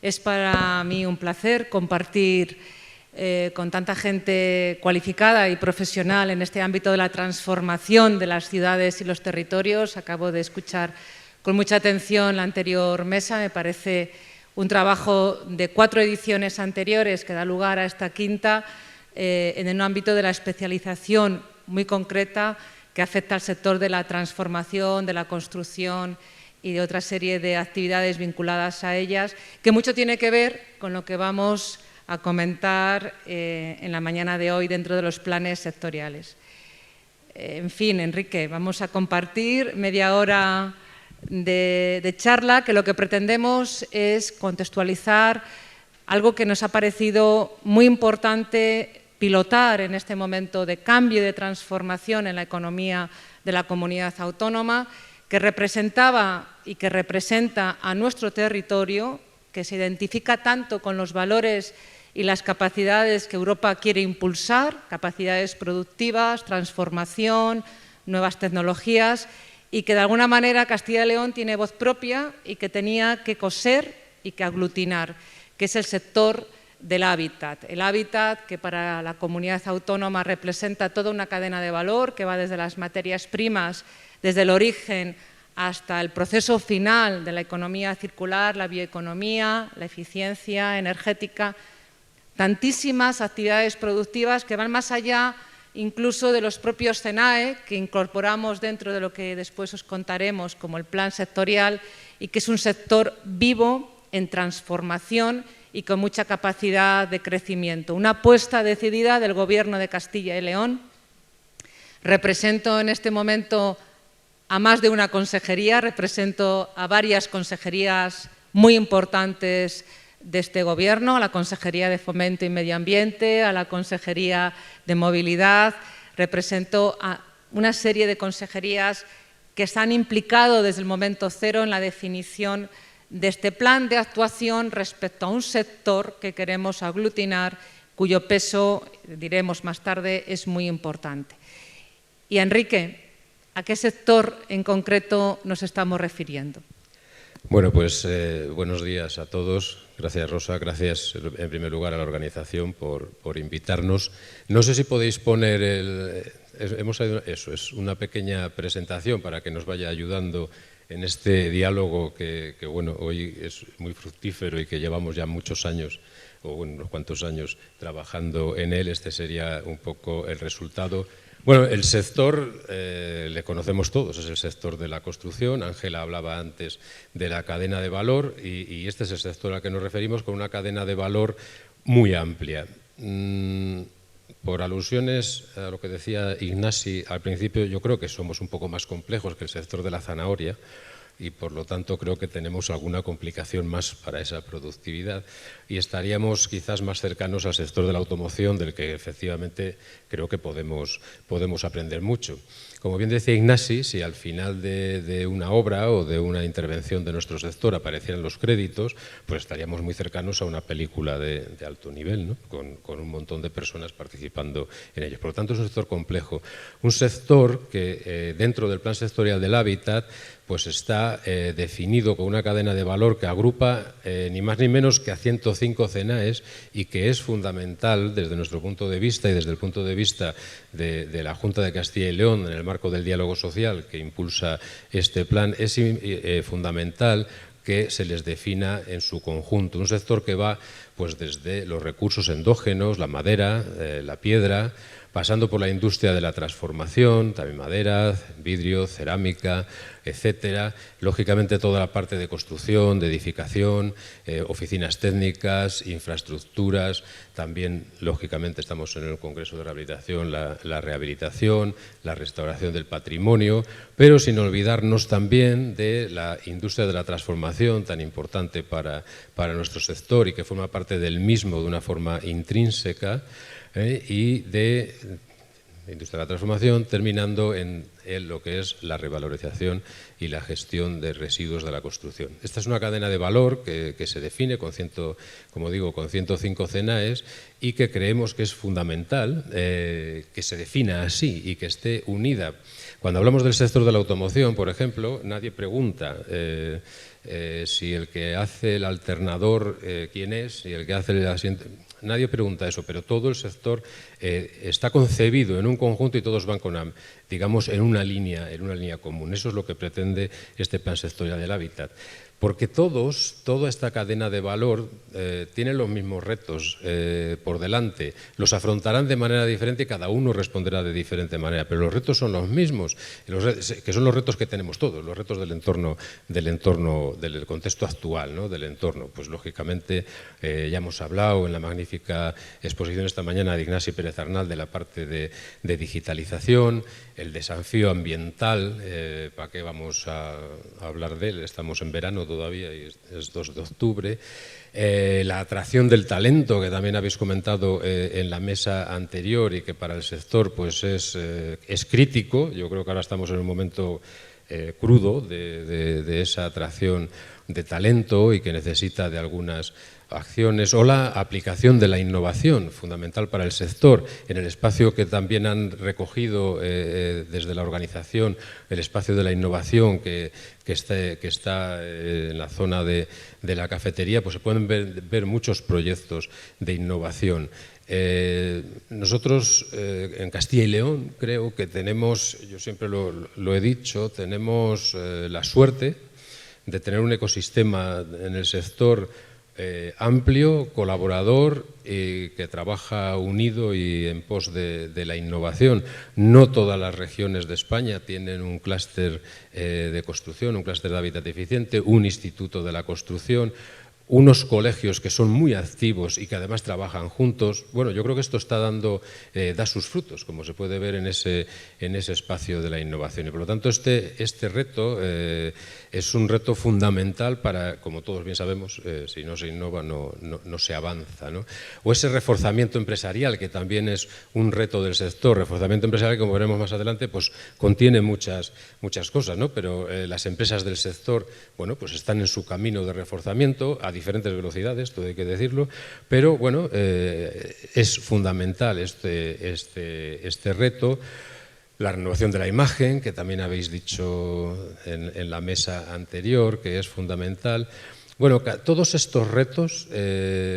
Es para mí un placer compartir con tanta gente cualificada y profesional en este ámbito de la transformación de las ciudades y los territorios. Acabo de escuchar con mucha atención la anterior mesa. Me parece un trabajo de 4 ediciones anteriores que da lugar a esta quinta en el ámbito de la especialización muy concreta que afecta al sector de la transformación, de la construcción y de otra serie de actividades vinculadas a ellas, que mucho tiene que ver con lo que vamos a comentar en la mañana de hoy dentro de los planes sectoriales. En fin, Enrique, vamos a compartir media hora de charla, que lo que pretendemos es contextualizar algo que nos ha parecido muy importante pilotar en este momento de cambio y de transformación en la economía de la comunidad autónoma, que representaba y que representa a nuestro territorio, que se identifica tanto con los valores y las capacidades que Europa quiere impulsar, capacidades productivas, transformación, nuevas tecnologías, y que de alguna manera Castilla y León tiene voz propia y que tenía que coser y que aglutinar, que es el sector del hábitat. El hábitat que para la comunidad autónoma representa toda una cadena de valor que va desde las materias primas, desde el origen hasta el proceso final de la economía circular, la bioeconomía, la eficiencia energética, tantísimas actividades productivas que van más allá incluso de los propios CENAE, que incorporamos dentro de lo que después os contaremos como el plan sectorial, y que es un sector vivo, en transformación y con mucha capacidad de crecimiento. Una apuesta decidida del Gobierno de Castilla y León. Represento en este momento a más de una consejería, represento a varias consejerías muy importantes de este Gobierno, a la Consejería de Fomento y Medio Ambiente, a la Consejería de Movilidad. Represento a una serie de consejerías que se han implicado desde el momento cero en la definición de este plan de actuación respecto a un sector que queremos aglutinar, cuyo peso, diremos más tarde, es muy importante. Y Enrique, ¿a qué sector en concreto nos estamos refiriendo? Bueno, pues buenos días a todos. Gracias, Rosa. Gracias, en primer lugar, a la organización por invitarnos. No sé si podéis poner eso es una pequeña presentación para que nos vaya ayudando en este diálogo que bueno, hoy es muy fructífero y que llevamos ya muchos años, o bueno, unos cuantos años trabajando en él. Este sería un poco el resultado. Bueno, el sector le conocemos todos, es el sector de la construcción. Ángela hablaba antes de la cadena de valor y este es el sector al que nos referimos, con una cadena de valor muy amplia. Por alusiones a lo que decía Ignasi al principio, yo creo que somos un poco más complejos que el sector de la zanahoria y por lo tanto creo que tenemos alguna complicación más para esa productividad y estaríamos quizás más cercanos al sector de la automoción, del que efectivamente creo que podemos aprender mucho. Como bien decía Ignasi, si al final de una obra o de una intervención de nuestro sector aparecieran los créditos, pues estaríamos muy cercanos a una película de alto nivel, ¿no? con un montón de personas participando en ello. Por lo tanto, es un sector complejo. Un sector que dentro del Plan Sectorial del Hábitat pues está definido con una cadena de valor que agrupa ni más ni menos que a 105 CENAES y que es fundamental desde nuestro punto de vista y desde el punto de vista de la Junta de Castilla y León en el marco del diálogo social que impulsa este plan. Es fundamental que se les defina en su conjunto. Un sector que va pues desde los recursos endógenos, la madera, la piedra, pasando por la industria de la transformación, también madera, vidrio, cerámica, etcétera. Lógicamente toda la parte de construcción, de edificación, oficinas técnicas, infraestructuras. También, lógicamente, estamos en el Congreso de Rehabilitación, la rehabilitación, la restauración del patrimonio, pero sin olvidarnos también de la industria de la transformación, tan importante para nuestro sector y que forma parte del mismo de una forma intrínseca, y de industria de la transformación, terminando en en lo que es la revalorización y la gestión de residuos de la construcción. Esta es una cadena de valor que se define con 105 CNAES y que creemos que es fundamental que se defina así y que esté unida. Cuando hablamos del sector de la automoción, por ejemplo, nadie pregunta si el que hace el alternador quién es, si el que hace el asiento. Nadie pregunta eso, pero todo el sector está concebido en un conjunto y todos van digamos, en una línea común. Eso es lo que pretende este plan sectorial del hábitat. Porque toda esta cadena de valor tiene los mismos retos por delante. Los afrontarán de manera diferente y cada uno responderá de diferente manera, pero los retos son los mismos, que son los retos que tenemos todos, los retos del entorno, del contexto actual, ¿no? Del entorno. Pues lógicamente ya hemos hablado en la magnífica exposición esta mañana de Ignasi Pérez Arnal de la parte de digitalización, el desafío ambiental, ¿para qué vamos a hablar de él? Estamos en verano todavía y es 2 de octubre. La atracción del talento, que también habéis comentado en la mesa anterior y que para el sector pues es crítico. Yo creo que ahora estamos en un momento crudo de esa atracción de talento y que necesita de algunas acciones, o la aplicación de la innovación, fundamental para el sector, en el espacio que también han recogido desde la organización, el espacio de la innovación que está en la zona de la cafetería, pues se pueden ver muchos proyectos de innovación. Nosotros en Castilla y León creo que tenemos, yo siempre lo he dicho, tenemos la suerte de tener un ecosistema en el sector amplio, colaborador y que trabaja unido y en pos de la innovación. No todas las regiones de España tienen un clúster de construcción, un clúster de hábitat eficiente, un instituto de la construcción, unos colegios que son muy activos y que además trabajan juntos. Bueno, yo creo que esto está da sus frutos, como se puede ver en ese espacio de la innovación. Y por lo tanto, este reto es un reto fundamental para, como todos bien sabemos, si no se innova no se avanza, ¿no? O ese reforzamiento empresarial, que también es un reto del sector. Reforzamiento empresarial, como veremos más adelante, pues contiene muchas cosas, ¿no? Pero las empresas del sector, bueno, pues están en su camino de reforzamiento a diferentes velocidades, todo hay que decirlo, pero bueno, es fundamental este reto. La renovación de la imagen, que también habéis dicho en la mesa anterior, que es fundamental. Bueno, todos estos retos,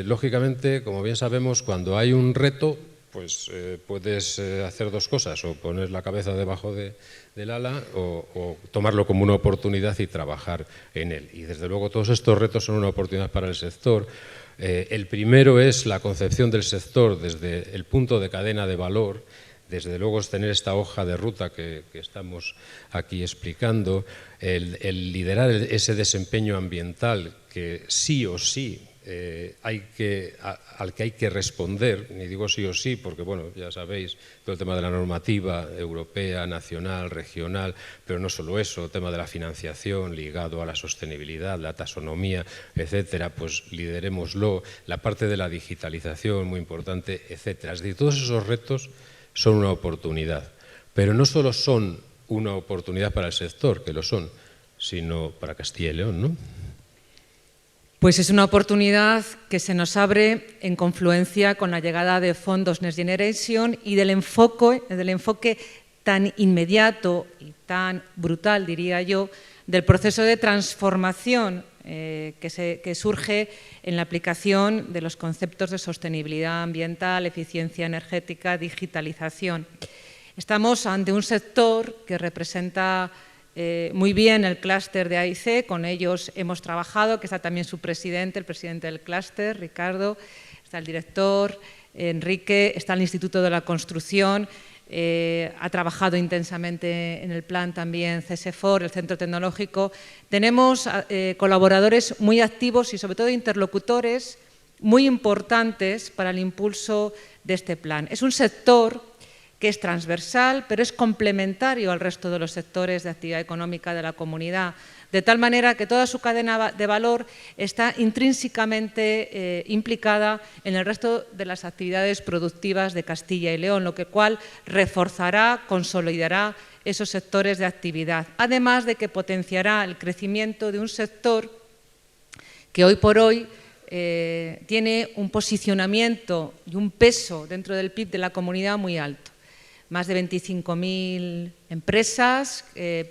lógicamente, como bien sabemos, cuando hay un reto, pues puedes hacer dos cosas, o poner la cabeza debajo del ala o tomarlo como una oportunidad y trabajar en él. Y desde luego todos estos retos son una oportunidad para el sector. El primero es la concepción del sector desde el punto de cadena de valor. Desde luego es tener esta hoja de ruta que estamos aquí explicando, el liderar ese desempeño ambiental que sí o sí al que hay que responder, ni digo sí o sí porque bueno, ya sabéis todo el tema de la normativa europea, nacional, regional, pero no solo eso, el tema de la financiación ligado a la sostenibilidad, la taxonomía, etcétera, pues liderémoslo, la parte de la digitalización muy importante, etcétera. Es decir, todos esos retos son una oportunidad, pero no solo son una oportunidad para el sector, que lo son, sino para Castilla y León, ¿no? Pues es una oportunidad que se nos abre en confluencia con la llegada de fondos Next Generation y del enfoque tan inmediato y tan brutal, diría yo, del proceso de transformación que surge en la aplicación de los conceptos de sostenibilidad ambiental, eficiencia energética, digitalización. Estamos ante un sector que representa muy bien el clúster de AIC, con ellos hemos trabajado, que está también su presidente, el presidente del clúster, Ricardo, está el director, Enrique, está el Instituto de la Construcción, ha trabajado intensamente en el plan también CSFOR, el Centro Tecnológico. Tenemos colaboradores muy activos y sobre todo interlocutores muy importantes para el impulso de este plan. Es un sector que es transversal, pero es complementario al resto de los sectores de actividad económica de la comunidad, de tal manera que toda su cadena de valor está intrínsecamente implicada en el resto de las actividades productivas de Castilla y León, lo cual reforzará, consolidará esos sectores de actividad, además de que potenciará el crecimiento de un sector que hoy por hoy tiene un posicionamiento y un peso dentro del PIB de la comunidad muy alto. Más de 25.000 empresas,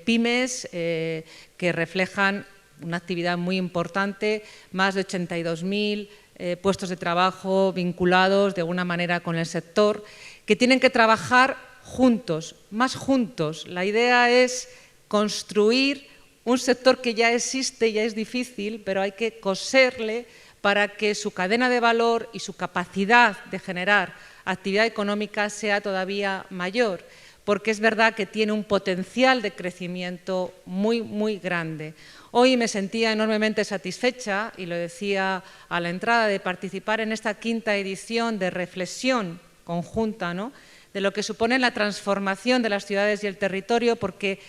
pymes, que reflejan una actividad muy importante, más de 82.000 puestos de trabajo vinculados de alguna manera con el sector, que tienen que trabajar juntos, más juntos. La idea es construir un sector que ya existe, ya es difícil, pero hay que coserle para que su cadena de valor y su capacidad de generar actividad económica sea todavía mayor, porque es verdad que tiene un potencial de crecimiento muy, muy grande. Hoy me sentía enormemente satisfecha, y lo decía a la entrada, de participar en esta 5ª edición de reflexión conjunta, ¿no?, de lo que supone la transformación de las ciudades y el territorio, porque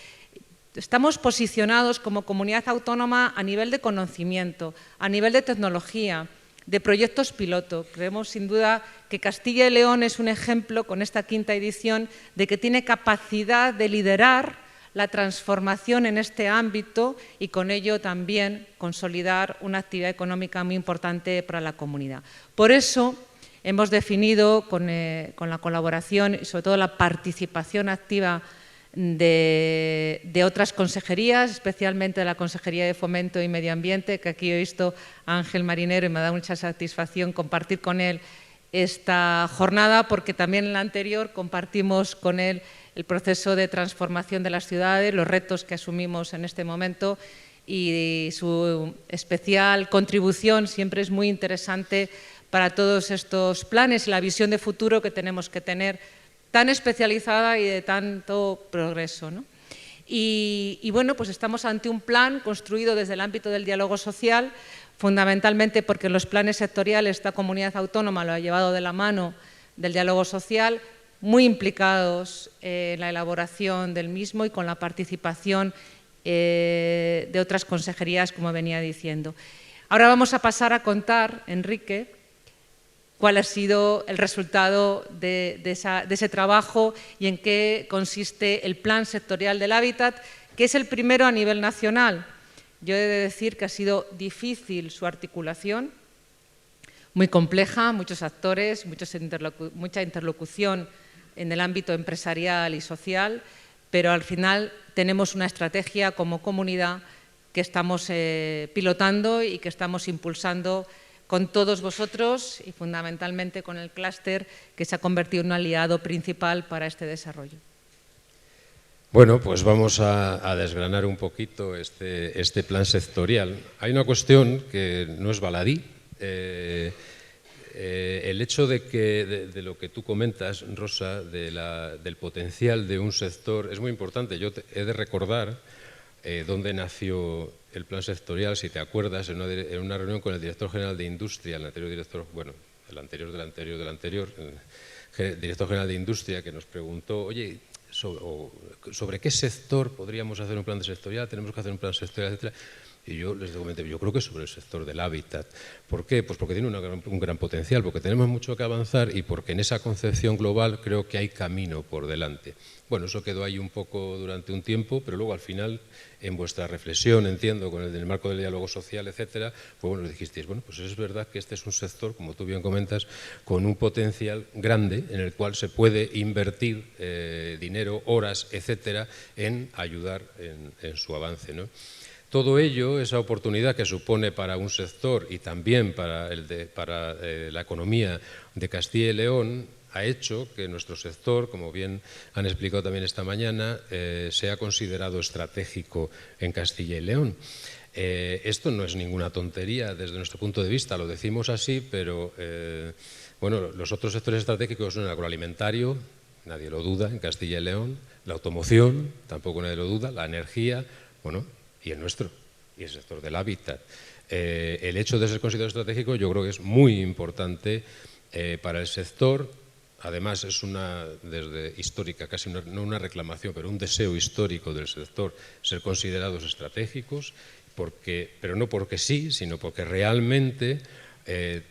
estamos posicionados como comunidad autónoma a nivel de conocimiento, a nivel de tecnología, de proyectos piloto. Creemos sin duda que Castilla y León es un ejemplo, con esta 5ª edición, de que tiene capacidad de liderar la transformación en este ámbito y con ello también consolidar una actividad económica muy importante para la comunidad. Por eso hemos definido con la colaboración y sobre todo la participación activa de otras consejerías, especialmente de la Consejería de Fomento y Medio Ambiente, que aquí he visto a Ángel Marinero y me da mucha satisfacción compartir con él esta jornada, porque también en la anterior compartimos con él el proceso de transformación de las ciudades, los retos que asumimos en este momento, y su especial contribución siempre es muy interesante para todos estos planes y la visión de futuro que tenemos que tener, tan especializada y de tanto progreso, ¿no? Y bueno, pues estamos ante un plan construido desde el ámbito del diálogo social, fundamentalmente porque los planes sectoriales esta comunidad autónoma lo ha llevado de la mano del diálogo social, muy implicados en la elaboración del mismo y con la participación de otras consejerías, como venía diciendo. Ahora vamos a pasar a contar, Enrique, cuál ha sido el resultado de ese trabajo y en qué consiste el Plan Sectorial del Hábitat, que es el primero a nivel nacional. Yo he de decir que ha sido difícil su articulación, muy compleja, muchos actores, mucha interlocución en el ámbito empresarial y social, pero al final tenemos una estrategia como comunidad que estamos pilotando y que estamos impulsando con todos vosotros y fundamentalmente con el clúster, que se ha convertido en un aliado principal para este desarrollo. Bueno, pues vamos a desgranar un poquito este plan sectorial. Hay una cuestión que no es baladí. El hecho de lo que tú comentas, Rosa, del potencial de un sector es muy importante. Yo he de recordar dónde nació el plan sectorial, si te acuerdas, en una reunión con el director general de Industria, el anterior director, bueno, el anterior del anterior, el director general de Industria, que nos preguntó, oye, sobre qué sector podríamos hacer un plan sectorial, tenemos que hacer un plan sectorial, etcétera. Y yo les comenté, yo creo que sobre el sector del hábitat. ¿Por qué? Pues porque tiene un gran potencial, porque tenemos mucho que avanzar y porque en esa concepción global creo que hay camino por delante. Bueno, eso quedó ahí un poco durante un tiempo, pero luego al final, en vuestra reflexión, entiendo, con el marco del diálogo social, etcétera, pues bueno, dijisteis, bueno, pues es verdad que este es un sector, como tú bien comentas, con un potencial grande en el cual se puede invertir dinero, horas, etcétera, en ayudar en su avance, ¿no? Todo ello, esa oportunidad que supone para un sector y también para la economía de Castilla y León, ha hecho que nuestro sector, como bien han explicado también esta mañana, sea considerado estratégico en Castilla y León. Esto no es ninguna tontería desde nuestro punto de vista, lo decimos así, pero bueno, los otros sectores estratégicos son el agroalimentario, nadie lo duda, en Castilla y León, la automoción, tampoco nadie lo duda, la energía, bueno, y el nuestro, y el sector del hábitat. El hecho de ser considerado estratégico yo creo que es muy importante para el sector. Además es desde histórica, casi no una reclamación, pero un deseo histórico del sector ser considerados estratégicos, pero no porque sí, sino porque realmente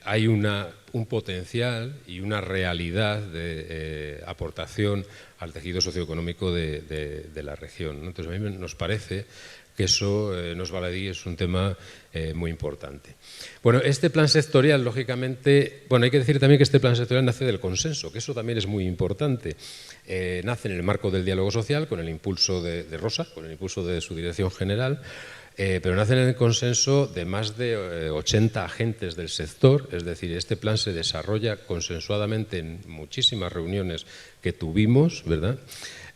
hay un potencial y una realidad de aportación al tejido socioeconómico de la región, ¿no? Entonces, a mí nos parece que eso, nos baladí, es un tema muy importante. Bueno, este plan sectorial, lógicamente, bueno, hay que decir también que este plan sectorial nace del consenso, que eso también es muy importante. Nace en el marco del diálogo social, con el impulso de Rosa, con el impulso de su dirección general, pero nace en el consenso de más de 80 agentes del sector, es decir, este plan se desarrolla consensuadamente en muchísimas reuniones que tuvimos, ¿verdad?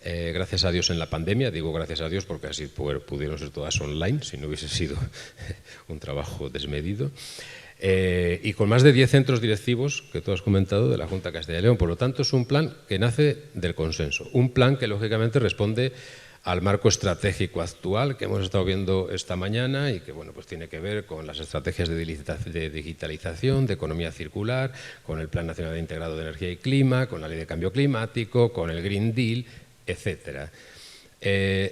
Gracias a Dios en la pandemia, digo gracias a Dios porque así pudieron ser todas online, si no hubiese sido un trabajo desmedido. Y con más de 10 centros directivos, que tú has comentado, de la Junta de Castilla y León. Por lo tanto, es un plan que nace del consenso, un plan que lógicamente responde al marco estratégico actual que hemos estado viendo esta mañana y que bueno, pues tiene que ver con las estrategias de digitalización, de economía circular, con el Plan Nacional Integrado de Energía y Clima, con la Ley de Cambio Climático, con el Green Deal, etcétera.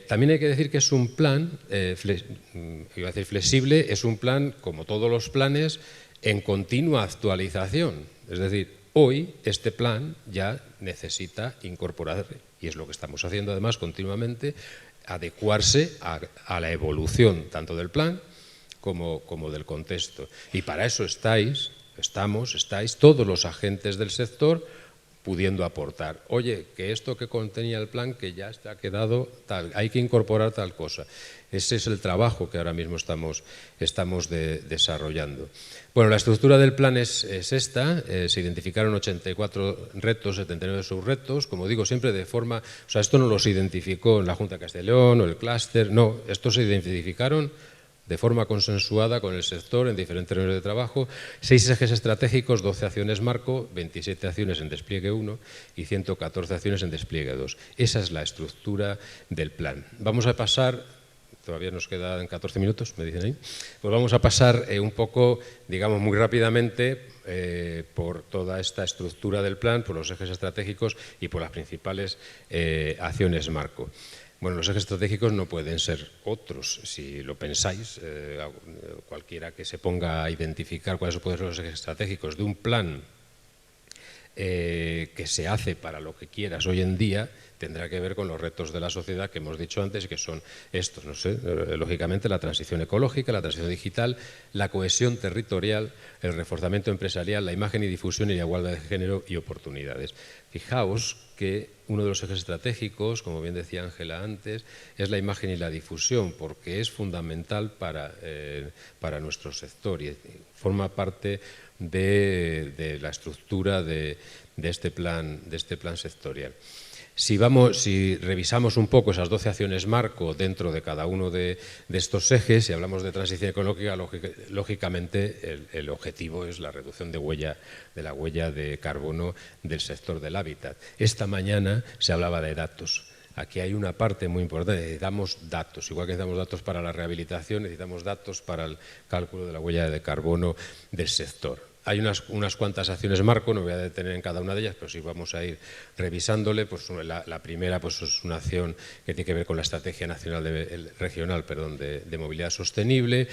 También hay que decir que es un plan, iba a decir flexible, es un plan, como todos los planes, en continua actualización. Es decir, hoy este plan ya necesita incorporar, y es lo que estamos haciendo además continuamente, adecuarse a la evolución tanto del plan como del contexto. Y para eso estáis todos los agentes del sector pudiendo aportar. Oye, que esto que contenía el plan, que ya está quedado tal, hay que incorporar tal cosa. Ese es el trabajo que ahora mismo estamos desarrollando. Bueno, la estructura del plan es esta, se identificaron 84 retos, 79 subretos, como digo, siempre de forma, o sea, esto no los identificó en la Junta de Castilla y León o el clúster, no, estos se identificaron de forma consensuada con el sector en diferentes reuniones de trabajo, 6 ejes estratégicos, 12 acciones marco, 27 acciones en despliegue 1 y 114 acciones en despliegue 2. Esa es la estructura del plan. Vamos a pasar, todavía nos quedan 14 minutos, me dicen ahí, pues vamos a pasar un poco, digamos muy rápidamente, por toda esta estructura del plan, por los ejes estratégicos y por las principales acciones marco. Bueno, los ejes estratégicos no pueden ser otros, si lo pensáis, cualquiera que se ponga a identificar cuáles pueden ser los ejes estratégicos de un plan que se hace para lo que quieras hoy en día, tendrá que ver con los retos de la sociedad que hemos dicho antes y que son estos, no sé, lógicamente la transición ecológica, la transición digital, la cohesión territorial, el reforzamiento empresarial, la imagen y difusión y la igualdad de género y oportunidades. Fijaos que uno de los ejes estratégicos, como bien decía Ángela antes, es la imagen y la difusión, porque es fundamental para nuestro sector y forma parte de la estructura de este plan sectorial. Si revisamos un poco esas 12 acciones marco dentro de cada uno de estos ejes, si hablamos de transición ecológica, lógicamente el objetivo es la reducción de la huella de carbono del sector del hábitat. Esta mañana se hablaba de datos. Aquí hay una parte muy importante, necesitamos datos, igual que necesitamos datos para la rehabilitación, necesitamos datos para el cálculo de la huella de carbono del sector. Hay unas cuantas acciones marco, no me voy a detener en cada una de ellas, pero sí vamos a ir revisándole. Pues la primera pues es una acción que tiene que ver con la Estrategia Regional de Movilidad Sostenible,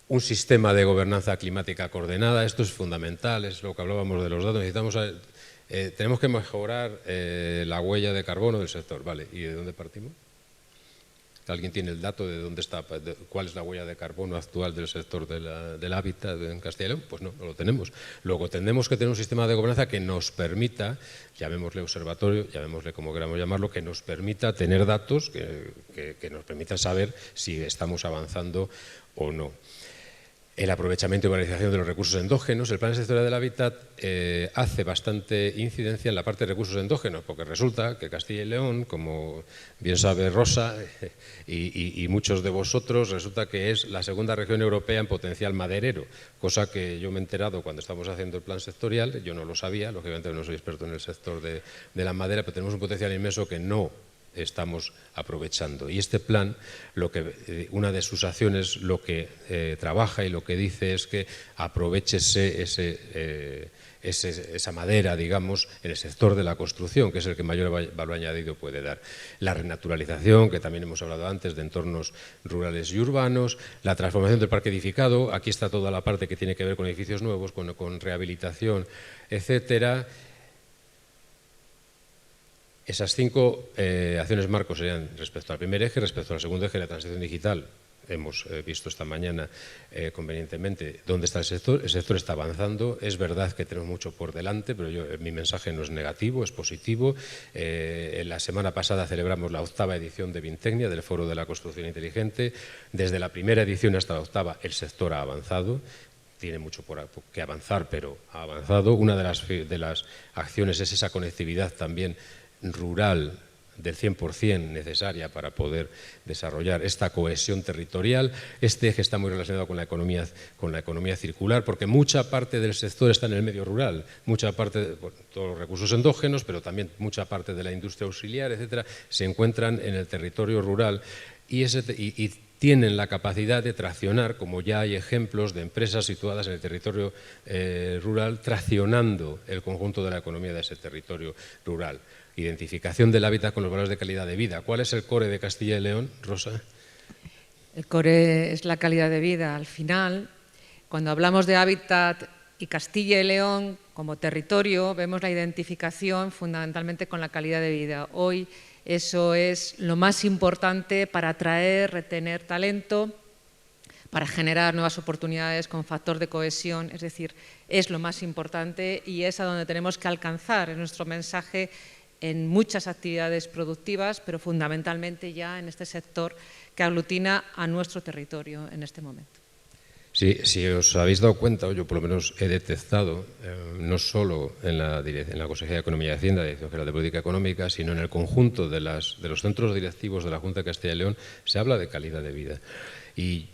un sistema de gobernanza climática coordenada. Esto es fundamental, es lo que hablábamos de los datos. Tenemos que mejorar la huella de carbono del sector. Vale, ¿y de dónde partimos? ¿Alguien tiene el dato de dónde está, cuál es la huella de carbono actual del sector del hábitat en Castilla y León? Pues no lo tenemos. Luego tendremos que tener un sistema de gobernanza que nos permita, llamémosle observatorio, llamémosle como queramos llamarlo, que nos permita tener datos, que nos permitan saber si estamos avanzando o no. El aprovechamiento y valorización de los recursos endógenos. El Plan Sectorial del Hábitat hace bastante incidencia en la parte de recursos endógenos, porque resulta que Castilla y León, como bien sabe Rosa y muchos de vosotros, resulta que es la segunda región europea en potencial maderero, cosa que yo me he enterado cuando estamos haciendo el plan sectorial. Yo no lo sabía, lógicamente no soy experto en el sector de la madera, pero tenemos un potencial inmenso que no estamos aprovechando. Y este plan, una de sus acciones, lo que trabaja y lo que dice es que aprovéchese esa madera, digamos, en el sector de la construcción, que es el que mayor valor añadido puede dar. La renaturalización, que también hemos hablado antes, de entornos rurales y urbanos, la transformación del parque edificado, aquí está toda la parte que tiene que ver con edificios nuevos, con rehabilitación, etcétera. Esas 5 acciones marcos serían respecto al primer eje, respecto al segundo eje, la transición digital. Hemos visto esta mañana convenientemente dónde está el sector. El sector está avanzando. Es verdad que tenemos mucho por delante, pero mi mensaje no es negativo, es positivo. La semana pasada celebramos la 8ª edición de Vintecnia, del Foro de la Construcción Inteligente. Desde la primera edición hasta la 8ª, el sector ha avanzado. Tiene mucho que avanzar, pero ha avanzado. Una de las acciones es esa conectividad también rural del 100% necesaria para poder desarrollar esta cohesión territorial. Este eje está muy relacionado con la economía circular, porque mucha parte del sector está en el medio rural, mucha parte de todos los recursos endógenos, pero también mucha parte de la industria auxiliar, etcétera, se encuentran en el territorio rural y tienen la capacidad de traccionar, como ya hay ejemplos de empresas situadas en el territorio rural, traccionando el conjunto de la economía de ese territorio rural. Identificación del hábitat con los valores de calidad de vida. ¿Cuál es el core de Castilla y León, Rosa? El core es la calidad de vida. Al final, cuando hablamos de hábitat y Castilla y León como territorio, vemos la identificación fundamentalmente con la calidad de vida. Hoy eso es lo más importante para atraer, retener talento, para generar nuevas oportunidades con factor de cohesión, es decir, es lo más importante y es a donde tenemos que alcanzar en nuestro mensaje en muchas actividades productivas, pero fundamentalmente ya en este sector que aglutina a nuestro territorio en este momento. Sí, si os habéis dado cuenta, yo por lo menos he detectado, no solo en la Consejería de Economía y Hacienda, Dirección General de Política Económica, sino en el conjunto de los centros directivos de la Junta de Castilla y León, se habla de calidad de vida. Y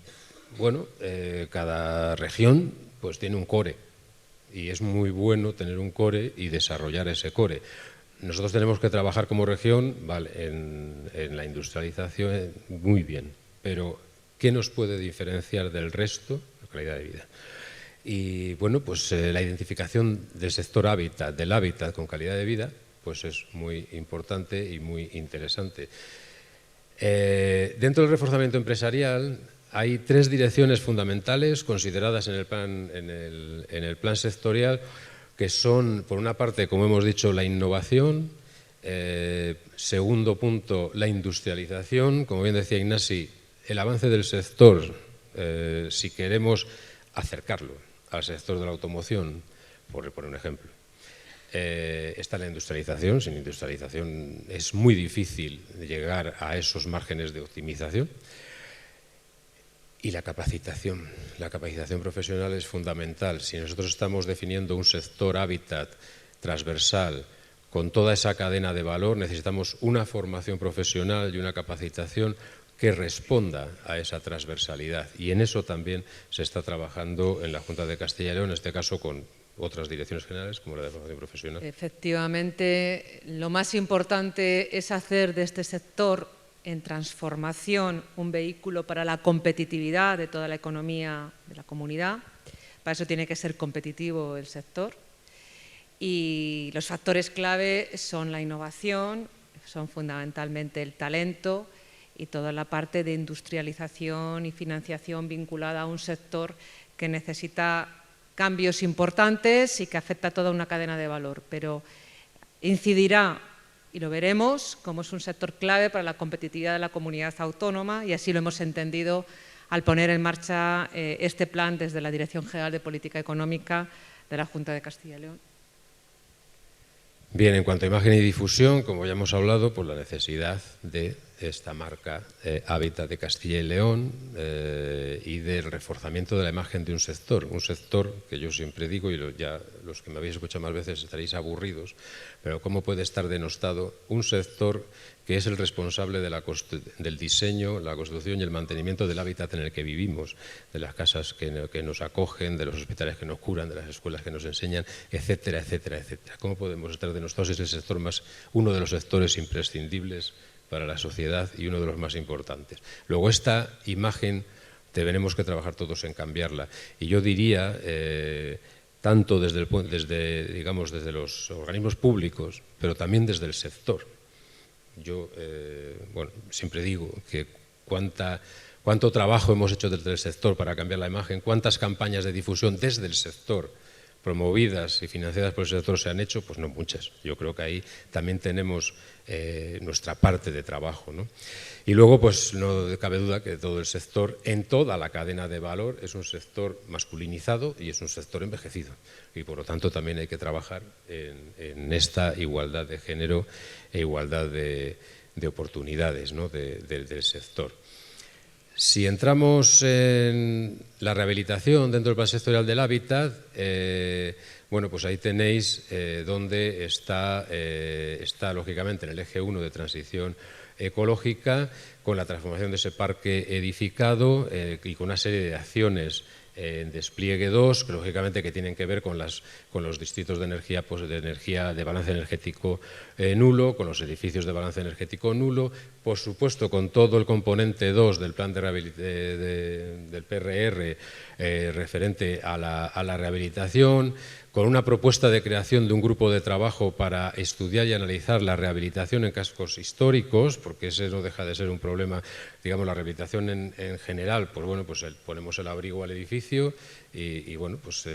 bueno, cada región pues tiene un core y es muy bueno tener un core y desarrollar ese core. Nosotros tenemos que trabajar como región, vale, en la industrialización muy bien, pero ¿qué nos puede diferenciar del resto? La calidad de vida. Y bueno, pues la identificación del sector hábitat, del hábitat con calidad de vida, pues es muy importante y muy interesante. Dentro del reforzamiento empresarial hay 3 direcciones fundamentales consideradas en el plan sectorial, que son, por una parte, como hemos dicho, la innovación, segundo punto, la industrialización, como bien decía Ignasi, el avance del sector, si queremos acercarlo al sector de la automoción, por poner un ejemplo. Está la industrialización, sin industrialización es muy difícil llegar a esos márgenes de optimización. Y la capacitación profesional es fundamental. Si nosotros estamos definiendo un sector hábitat transversal con toda esa cadena de valor, necesitamos una formación profesional y una capacitación que responda a esa transversalidad. Y en eso también se está trabajando en la Junta de Castilla y León, en este caso con otras direcciones generales como la de formación profesional. Efectivamente, lo más importante es hacer de este sector en transformación un vehículo para la competitividad de toda la economía de la comunidad. Para eso tiene que ser competitivo el sector. Y los factores clave son la innovación, son fundamentalmente el talento y toda la parte de industrialización y financiación vinculada a un sector que necesita cambios importantes y que afecta a toda una cadena de valor, pero incidirá, y lo veremos, como es un sector clave para la competitividad de la comunidad autónoma, y así lo hemos entendido al poner en marcha este plan desde la Dirección General de Política Económica de la Junta de Castilla y León. Bien, en cuanto a imagen y difusión, como ya hemos hablado, pues la necesidad de esta marca Hábitat de Castilla y León y del reforzamiento de la imagen de un sector que yo siempre digo, y ya los que me habéis escuchado más veces estaréis aburridos, pero ¿cómo puede estar denostado un sector que es el responsable del diseño, la construcción y el mantenimiento del hábitat en el que vivimos, de las casas que nos acogen, de los hospitales que nos curan, de las escuelas que nos enseñan, etcétera, etcétera, etcétera? ¿Cómo podemos estar denostados si es el sector uno de los sectores imprescindibles para la sociedad y uno de los más importantes. Luego esta imagen tenemos que trabajar todos en cambiarla. Y yo diría, tanto desde los organismos públicos, pero también desde el sector. Yo siempre digo que cuánto trabajo hemos hecho desde el sector para cambiar la imagen, cuántas campañas de difusión desde el sector promovidas y financiadas por el sector se han hecho, pues no muchas. Yo creo que ahí también tenemos nuestra parte de trabajo, ¿no? Y luego, pues no cabe duda que todo el sector, en toda la cadena de valor, es un sector masculinizado y es un sector envejecido. Y por lo tanto también hay que trabajar en esta igualdad de género e igualdad de oportunidades, ¿no?, del sector. Si entramos en la rehabilitación dentro del Plan Sectorial del Hábitat, pues ahí tenéis donde está lógicamente en el eje 1 de transición ecológica, con la transformación de ese parque edificado y con una serie de acciones en despliegue 2, que lógicamente tienen que ver con los distritos de energía, de balance energético nulo, con los edificios de balance energético nulo, por supuesto con todo el componente 2 del plan del PRR referente a la rehabilitación, con una propuesta de creación de un grupo de trabajo para estudiar y analizar la rehabilitación en cascos históricos, porque ese no deja de ser un problema, digamos, la rehabilitación en general, ponemos el abrigo al edificio y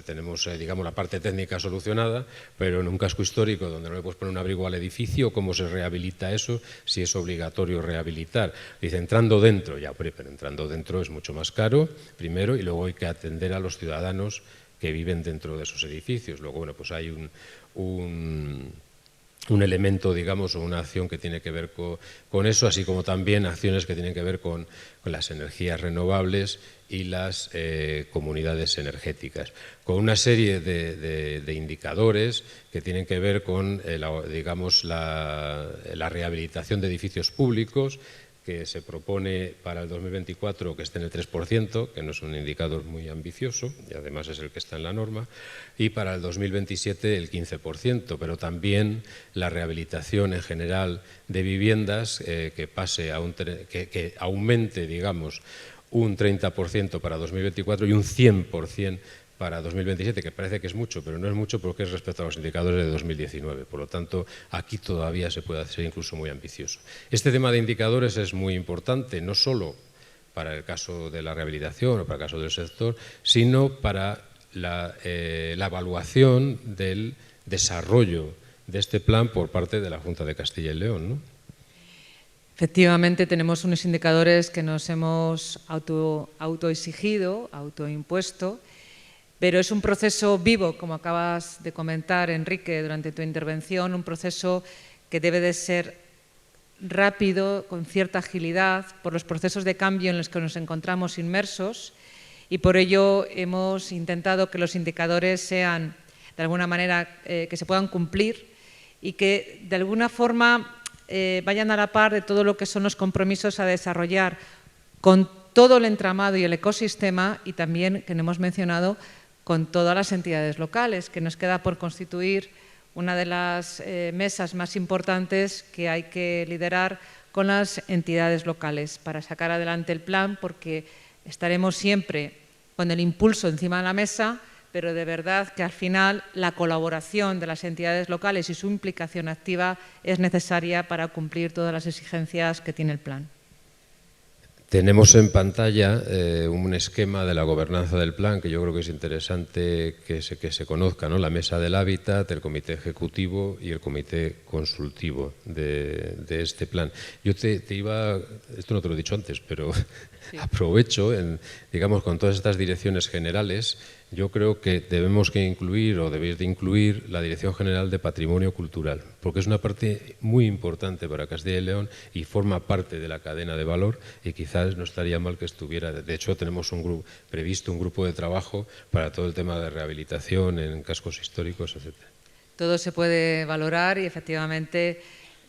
tenemos, digamos, la parte técnica solucionada, pero en un casco histórico donde no le puedes poner un abrigo al edificio, ¿cómo se rehabilita eso si es obligatorio rehabilitar? Dice, entrando dentro, pero entrando dentro es mucho más caro, primero, y luego hay que atender a los ciudadanos que viven dentro de esos edificios. Luego, hay un elemento, digamos, o una acción que tiene que ver con eso, así como también acciones que tienen que ver con las energías renovables y las comunidades energéticas, con una serie de indicadores que tienen que ver con, la rehabilitación de edificios públicos, que se propone para el 2024 que esté en el 3%, que no es un indicador muy ambicioso, y además es el que está en la norma, y para el 2027 el 15%, pero también la rehabilitación en general de viviendas que aumente, digamos, un 30% para 2024 y un 100% para 2027, que parece que es mucho, pero no es mucho porque es respecto a los indicadores de 2019. Por lo tanto, aquí todavía se puede hacer incluso muy ambicioso. Este tema de indicadores es muy importante, no solo para el caso de la rehabilitación o para el caso del sector, sino para la evaluación del desarrollo de este plan por parte de la Junta de Castilla y León, ¿no? Efectivamente, tenemos unos indicadores que nos hemos autoexigido, autoimpuesto, pero es un proceso vivo, como acabas de comentar, Enrique, durante tu intervención, un proceso que debe de ser rápido, con cierta agilidad, por los procesos de cambio en los que nos encontramos inmersos, y por ello hemos intentado que los indicadores sean, de alguna manera, que se puedan cumplir y que, de alguna forma, vayan a la par de todo lo que son los compromisos a desarrollar con todo el entramado y el ecosistema, y también, que no hemos mencionado, con todas las entidades locales, que nos queda por constituir una de las mesas más importantes que hay que liderar con las entidades locales para sacar adelante el plan, porque estaremos siempre con el impulso encima de la mesa, pero de verdad que al final la colaboración de las entidades locales y su implicación activa es necesaria para cumplir todas las exigencias que tiene el plan. Tenemos en pantalla un esquema de la gobernanza del plan que yo creo que es interesante que se conozca, ¿no? La mesa del hábitat, el comité ejecutivo y el comité consultivo de este plan. Yo esto no te lo he dicho antes, pero sí. Aprovecho, digamos, con todas estas direcciones generales, yo creo que debéis de incluir la Dirección General de Patrimonio Cultural, porque es una parte muy importante para Castilla y León y forma parte de la cadena de valor, y quizás no estaría mal que estuviera. De hecho, tenemos previsto un grupo de trabajo para todo el tema de rehabilitación en cascos históricos, etc. Todo se puede valorar y efectivamente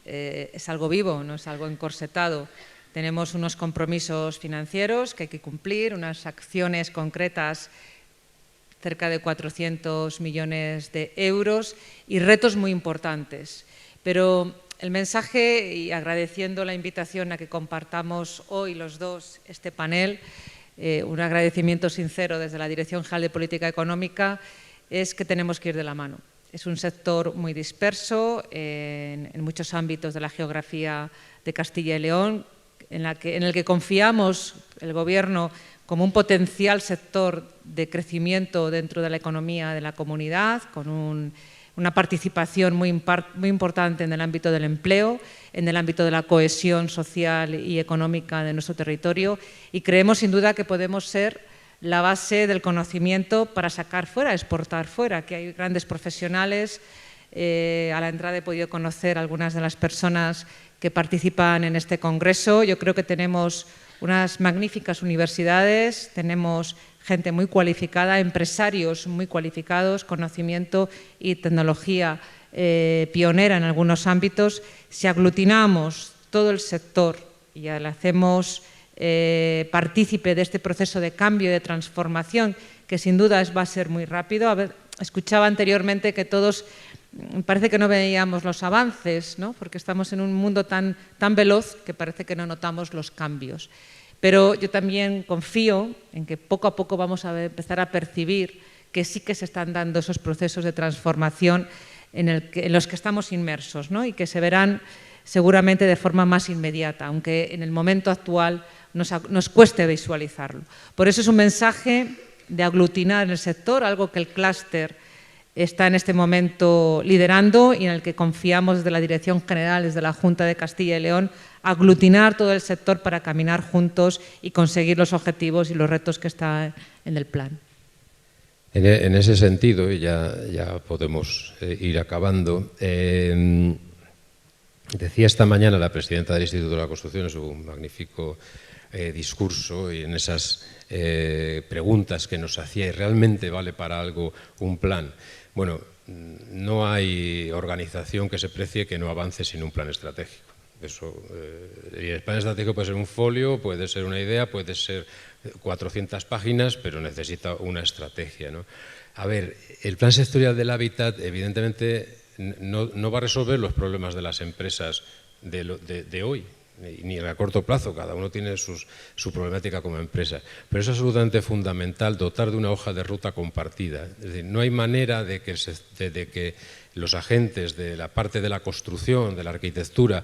es algo vivo, no es algo encorsetado. Tenemos unos compromisos financieros que hay que cumplir, unas acciones concretas, cerca de 400 millones de euros, y retos muy importantes. Pero el mensaje, y agradeciendo la invitación a que compartamos hoy los dos este panel, un agradecimiento sincero desde la Dirección General de Política Económica, es que tenemos que ir de la mano. Es un sector muy disperso en muchos ámbitos de la geografía de Castilla y León, en el que confiamos el Gobierno como un potencial sector de crecimiento dentro de la economía de la comunidad, con una participación muy importante en el ámbito del empleo, en el ámbito de la cohesión social y económica de nuestro territorio, y creemos sin duda que podemos ser la base del conocimiento para sacar fuera, exportar fuera, que hay grandes profesionales. A la entrada he podido conocer a algunas de las personas que participan en este congreso. Yo creo que tenemos unas magníficas universidades, tenemos gente muy cualificada, empresarios muy cualificados, conocimiento y tecnología pionera en algunos ámbitos. Si aglutinamos todo el sector y le hacemos partícipe de este proceso de cambio, de transformación, que sin duda va a ser muy rápido. Escuchaba anteriormente que todos parece que no veíamos los avances, ¿no? Porque estamos en un mundo tan veloz que parece que no notamos los cambios. Pero yo también confío en que poco a poco vamos a empezar a percibir que sí que se están dando esos procesos de transformación en los que estamos inmersos, ¿no? Y que se verán seguramente de forma más inmediata, aunque en el momento actual nos cueste visualizarlo. Por eso es un mensaje de aglutinar en el sector, algo que el clúster está en este momento liderando y en el que confiamos desde la Dirección General, desde la Junta de Castilla y León, aglutinar todo el sector para caminar juntos y conseguir los objetivos y los retos que están en el plan. En ese sentido, y ya podemos ir acabando, decía esta mañana la presidenta del Instituto de la Construcción en su magnífico discurso y en esas preguntas que nos hacía, ¿y realmente vale para algo un plan? Bueno, no hay organización que se precie que no avance sin un plan estratégico. Y el plan estratégico puede ser un folio, puede ser una idea, puede ser 400 páginas, pero necesita una estrategia, ¿no? A ver, el plan sectorial del hábitat evidentemente no va a resolver los problemas de las empresas de hoy, ni a corto plazo, cada uno tiene su problemática como empresa, pero es absolutamente fundamental dotar de una hoja de ruta compartida. Es decir, no hay manera de que los agentes de la parte de la construcción, de la arquitectura,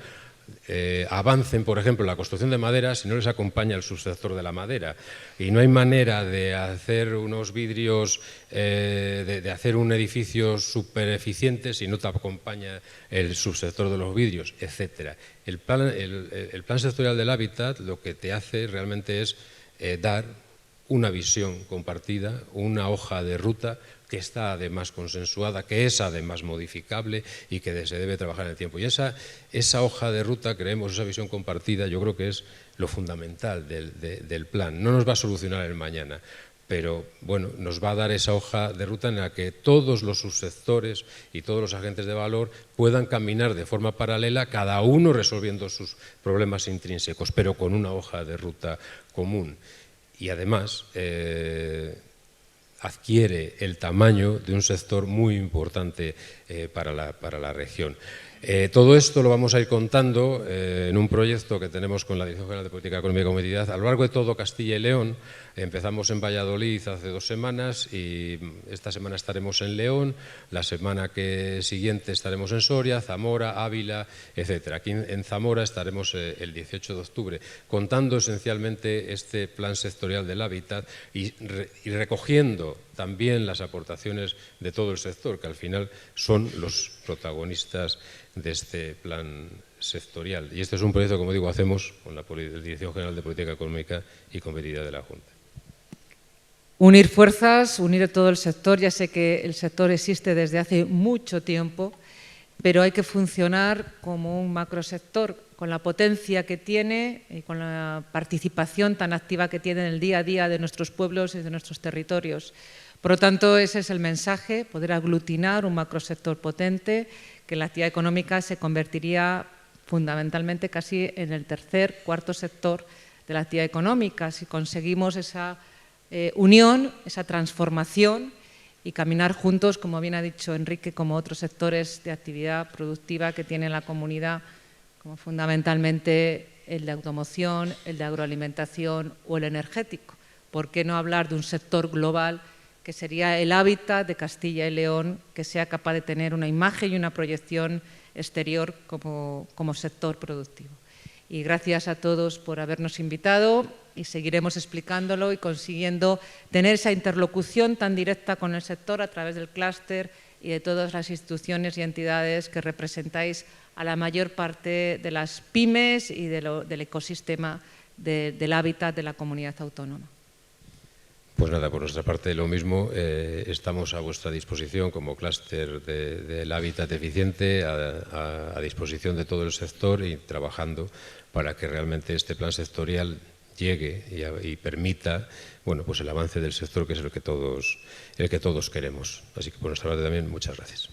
avancen, por ejemplo, en la construcción de madera si no les acompaña el subsector de la madera, y no hay manera de hacer unos vidrios, de hacer un edificio súper eficiente si no te acompaña el subsector de los vidrios, etcétera. El plan sectorial del hábitat lo que te hace realmente es dar una visión compartida, una hoja de ruta que está además consensuada, que es además modificable y que se debe trabajar en el tiempo. Y esa hoja de ruta, creemos, esa visión compartida, yo creo que es lo fundamental del plan. No nos va a solucionar el mañana, pero bueno, nos va a dar esa hoja de ruta en la que todos los subsectores y todos los agentes de valor puedan caminar de forma paralela, cada uno resolviendo sus problemas intrínsecos, pero con una hoja de ruta común. Y además adquiere el tamaño de un sector muy importante para la región. Todo esto lo vamos a ir contando en un proyecto que tenemos con la Dirección General de Política Económica y Competitividad a lo largo de todo Castilla y León. Empezamos en Valladolid hace 2 semanas y esta semana estaremos en León, la semana siguiente estaremos en Soria, Zamora, Ávila, etcétera. Aquí en Zamora estaremos el 18 de octubre contando esencialmente este plan sectorial del hábitat y recogiendo también las aportaciones de todo el sector, que al final son los protagonistas de este plan sectorial. Y este es un proyecto, como digo, hacemos con la Dirección General de Política Económica y Competitividad de la Junta. Unir fuerzas, unir todo el sector. Ya sé que el sector existe desde hace mucho tiempo, pero hay que funcionar como un macrosector, con la potencia que tiene y con la participación tan activa que tiene en el día a día de nuestros pueblos y de nuestros territorios. Por lo tanto, ese es el mensaje, poder aglutinar un macrosector potente, que la actividad económica se convertiría fundamentalmente casi en el tercer, cuarto sector de la actividad económica. Si conseguimos esa unión, esa transformación y caminar juntos, como bien ha dicho Enrique, como otros sectores de actividad productiva que tiene la comunidad, como fundamentalmente el de automoción, el de agroalimentación o el energético. ¿Por qué no hablar de un sector global que sería el hábitat de Castilla y León, que sea capaz de tener una imagen y una proyección exterior como sector productivo? Y gracias a todos por habernos invitado y seguiremos explicándolo y consiguiendo tener esa interlocución tan directa con el sector a través del clúster y de todas las instituciones y entidades que representáis a la mayor parte de las pymes y del ecosistema del hábitat de la comunidad autónoma. Pues nada, por nuestra parte lo mismo, estamos a vuestra disposición como clúster del hábitat eficiente, a disposición de todo el sector y trabajando para que realmente este plan sectorial llegue y permita, bueno, pues el avance del sector, que es el que todos queremos. Así que por nuestra parte también muchas gracias.